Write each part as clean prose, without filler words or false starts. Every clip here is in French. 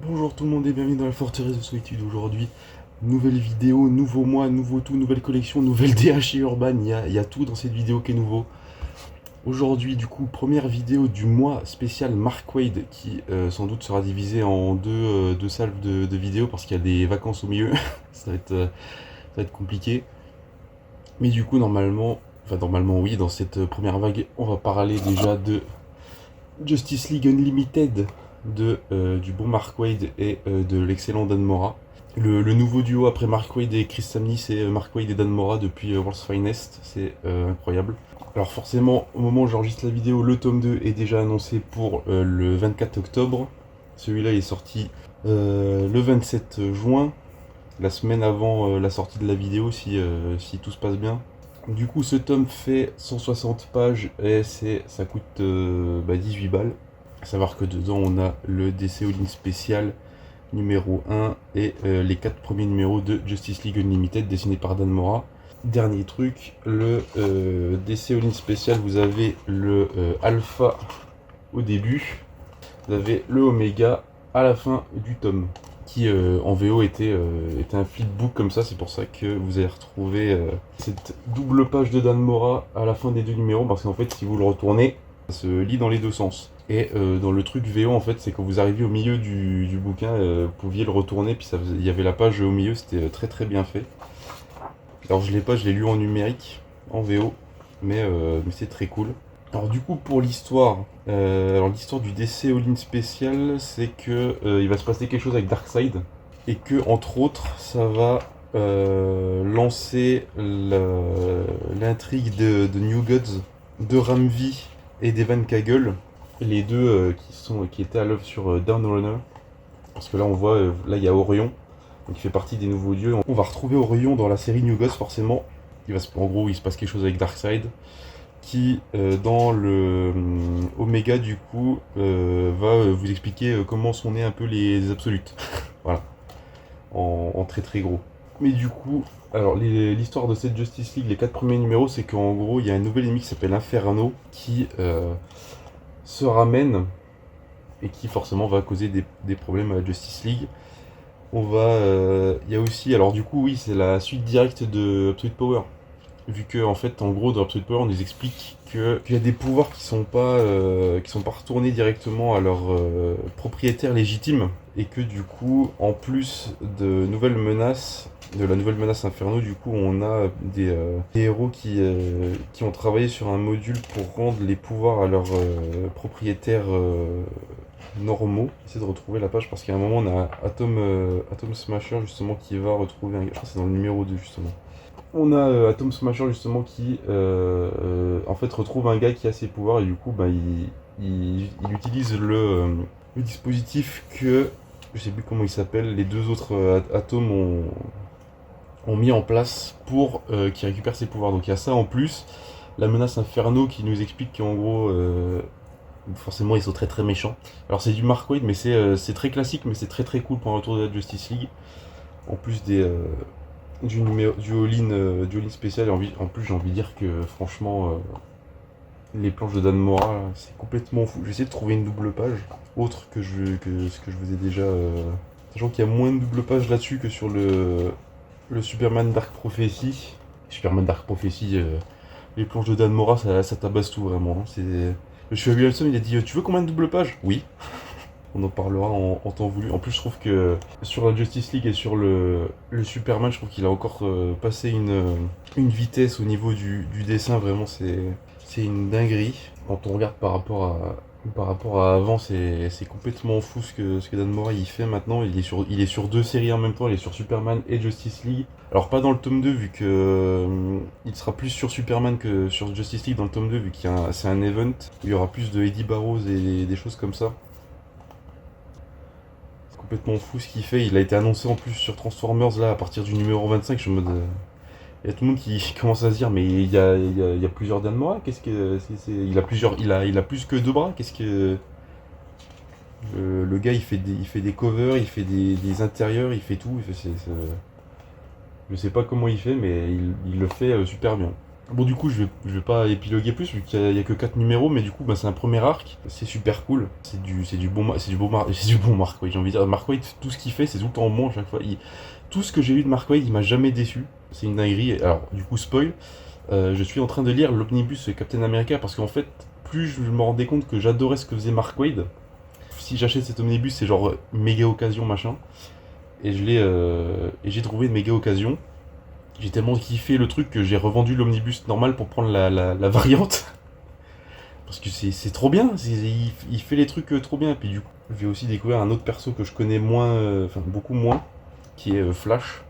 Bonjour tout le monde et bienvenue dans la forteresse de solitude. Aujourd'hui, nouvelle vidéo, nouveau mois, nouveau tout, nouvelle collection, nouvelle DH et Urban. Il y a tout dans cette vidéo qui est nouveau. Aujourd'hui, du coup, première vidéo du mois spécial Mark Wade qui sans doute sera divisée en deux salves de vidéos parce qu'il y a des vacances au milieu. Ça va être compliqué. Mais du coup, normalement oui, dans cette première vague, on va parler déjà de Justice League Unlimited du bon Mark Wade et de l'excellent Dan Mora. Le nouveau duo après Mark Wade et Chris Samney, c'est Mark Wade et Dan Mora depuis World's Finest, c'est incroyable. Alors forcément, au moment où j'enregistre la vidéo, le tome 2 est déjà annoncé pour le 24 octobre. Celui-là est sorti le 27 juin, la semaine avant la sortie de la vidéo, si tout se passe bien. Du coup, ce tome fait 160 pages et ça coûte 18 balles. À savoir que dedans, on a le DC All-In spécial numéro 1 et les 4 premiers numéros de Justice League Unlimited dessinés par Dan Mora. Dernier truc, le DC All-In spécial, vous avez le Alpha au début, vous avez le Omega à la fin du tome, qui en VO était un flipbook comme ça, c'est pour ça que vous allez retrouver cette double page de Dan Mora à la fin des deux numéros, parce qu'en fait si vous le retournez, ça se lit dans les deux sens. Et dans le truc VO en fait, c'est quand vous arriviez au milieu du bouquin, vous pouviez le retourner, puis il y avait la page au milieu, c'était très très bien fait. Alors je l'ai pas, je l'ai lu en numérique, en VO, mais c'est très cool. Alors du coup pour l'histoire, l'histoire du DC All-In spécial, c'est que il va se passer quelque chose avec Darkseid et que entre autres ça va lancer l'intrigue de New Gods, de Ramvi et d'Evan Kagel, les deux qui étaient à l'œuvre sur Downrunner. Parce que là on voit, là il y a Orion, donc il fait partie des nouveaux dieux. On va retrouver Orion dans la série New Gods forcément. En gros il se passe quelque chose avec Darkseid qui dans le Omega du coup va vous expliquer comment sont nés un peu les absolutes. Voilà, en très très gros. Mais du coup, alors l'histoire de cette Justice League, les 4 premiers numéros, c'est qu'en gros il y a un nouvel ennemi qui s'appelle Inferno qui se ramène et qui forcément va causer des problèmes à la Justice League. Il y a aussi, alors du coup oui, c'est la suite directe de Absolute Power. Vu que en fait, en gros, dans Absolute Power, on nous explique qu'il y a des pouvoirs qui sont pas retournés directement à leur propriétaire légitime, et que du coup, en plus de la nouvelle menace Inferno, du coup, on a des héros qui ont travaillé sur un module pour rendre les pouvoirs à leurs propriétaires normaux. J'essaie de retrouver la page parce qu'à un moment, on a Atom Smasher justement qui va retrouver je crois que c'est dans le numéro 2 justement. On a Atom Smasher justement qui en fait retrouve un gars qui a ses pouvoirs et du coup il utilise le dispositif que je sais plus comment il s'appelle, les deux autres atomes ont mis en place pour qu'il récupère ses pouvoirs. Donc il y a ça en plus, la menace Inferno qui nous explique qu'en gros forcément ils sont très très méchants. Alors c'est du Mark Waid mais c'est très classique mais c'est très très cool pour un retour de la Justice League. En plus du all-in spécial, et en plus j'ai envie de dire que franchement les planches de Dan Mora là, c'est complètement fou. J'ai essayé de trouver une double page autre que ce que je vous ai déjà sachant qu'il y a moins de double pages là-dessus que sur le Superman Dark Prophecy. Superman Dark Prophecy, les planches de Dan Mora ça tabasse tout vraiment, hein. Le Chevalier Wilson il a dit tu veux combien de double pages? Oui. On en parlera en temps voulu. En plus, je trouve que sur la Justice League et sur le Superman, je trouve qu'il a encore passé une vitesse au niveau du dessin. Vraiment, c'est une dinguerie. Quand on regarde par rapport à avant, c'est complètement fou ce que Dan Mora il fait maintenant. Il est sur deux séries en même temps. Il est sur Superman et Justice League. Alors, pas dans le tome 2, vu que il sera plus sur Superman que sur Justice League dans le tome 2, vu que c'est un event. Où il y aura plus de Eddie Barrows et des choses comme ça. Complètement fou ce qu'il fait. Il a été annoncé en plus sur Transformers là à partir du numéro 25. Je suis en mode. Il y a tout le monde qui commence à se dire mais il y a plusieurs Dan Mora. Qu'est-ce que il a plusieurs il a plus que deux bras. Qu'est-ce que le gars il fait des covers, il fait des intérieurs, il fait tout. Je sais pas comment il fait mais il le fait super bien. Bon, du coup, je vais pas épiloguer plus vu qu'il y a que 4 numéros, mais du coup, bah, c'est un premier arc, c'est super cool. C'est du bon, c'est du bon Mark Waid, j'ai envie de dire. Mark Waid, tout ce qu'il fait, c'est tout le temps bon à chaque fois. Tout ce que j'ai lu de Mark Waid, il m'a jamais déçu. C'est une dinguerie. Alors, du coup, spoil, je suis en train de lire l'omnibus Captain America parce qu'en fait, plus je me rendais compte que j'adorais ce que faisait Mark Waid, si j'achète cet omnibus, c'est genre méga occasion machin. Et j'ai trouvé une méga occasion. J'ai tellement kiffé le truc que j'ai revendu l'omnibus normal pour prendre la variante. Parce que c'est trop bien, il fait les trucs trop bien. Et puis du coup, j'ai aussi découvert un autre perso que je connais moins, enfin beaucoup moins, qui est Flash.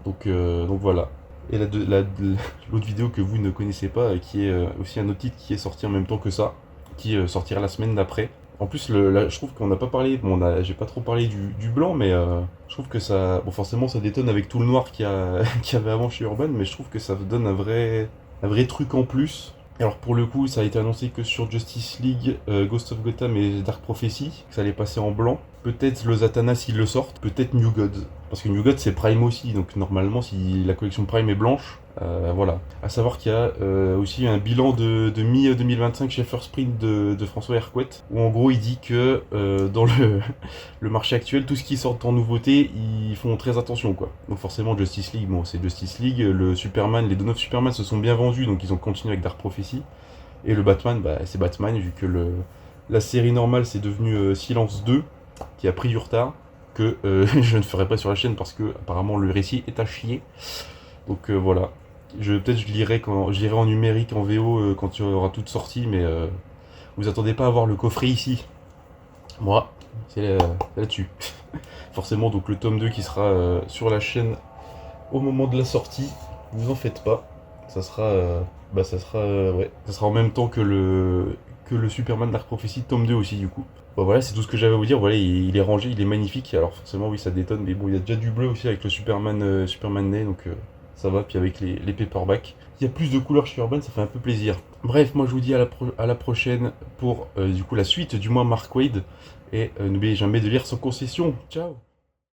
Donc voilà. Et l'autre vidéo que vous ne connaissez pas, qui est aussi un autre titre qui est sorti en même temps que ça, qui sortira la semaine d'après. En plus, je trouve qu'on n'a pas parlé, bon, j'ai pas trop parlé du blanc, mais je trouve que ça, bon, forcément, ça détonne avec tout le noir qu'il y avait avant chez Urban, mais je trouve que ça donne un vrai truc en plus. Alors pour le coup, ça a été annoncé que sur Justice League, Ghost of Gotham et Dark Prophecy, que ça allait passer en blanc. Peut-être le Zatanna s'ils le sortent, peut-être New Gods. Parce que New Gods c'est Prime aussi, donc normalement si la collection Prime est blanche, voilà. À savoir qu'il y a aussi un bilan de mi-2025 chez First Print de François Hercouet, où en gros il dit que dans le marché actuel, tout ce qui sort en nouveauté, ils font très attention quoi. Donc forcément Justice League, bon c'est Justice League, le Superman, les 2 Superman se sont bien vendus, donc ils ont continué avec Dark Prophecy. Et le Batman, bah, c'est Batman, vu que la série normale c'est devenu Silence 2, qui a pris du retard, que je ne ferai pas sur la chaîne parce que apparemment le récit est à chier. Donc voilà. Peut-être je lirai en numérique, en VO quand il y aura toute sortie, mais vous attendez pas à voir le coffret ici. Moi, c'est là-dessus. Forcément, donc le tome 2 qui sera sur la chaîne au moment de la sortie, vous en faites pas. Ça sera, ouais, ça sera en même temps que le Superman Dark Prophecy tome 2 aussi du coup. Bon, voilà, c'est tout ce que j'avais à vous dire. Voilà, il est rangé, il est magnifique. Alors forcément, oui, ça détonne, mais bon, il y a déjà du bleu aussi avec le Superman Day, donc ça va. Puis avec les paperbacks, il y a plus de couleurs chez Urban, ça fait un peu plaisir. Bref, moi je vous dis à la prochaine pour du coup la suite du mois Mark Waid. Et n'oubliez jamais de lire sans concession. Ciao!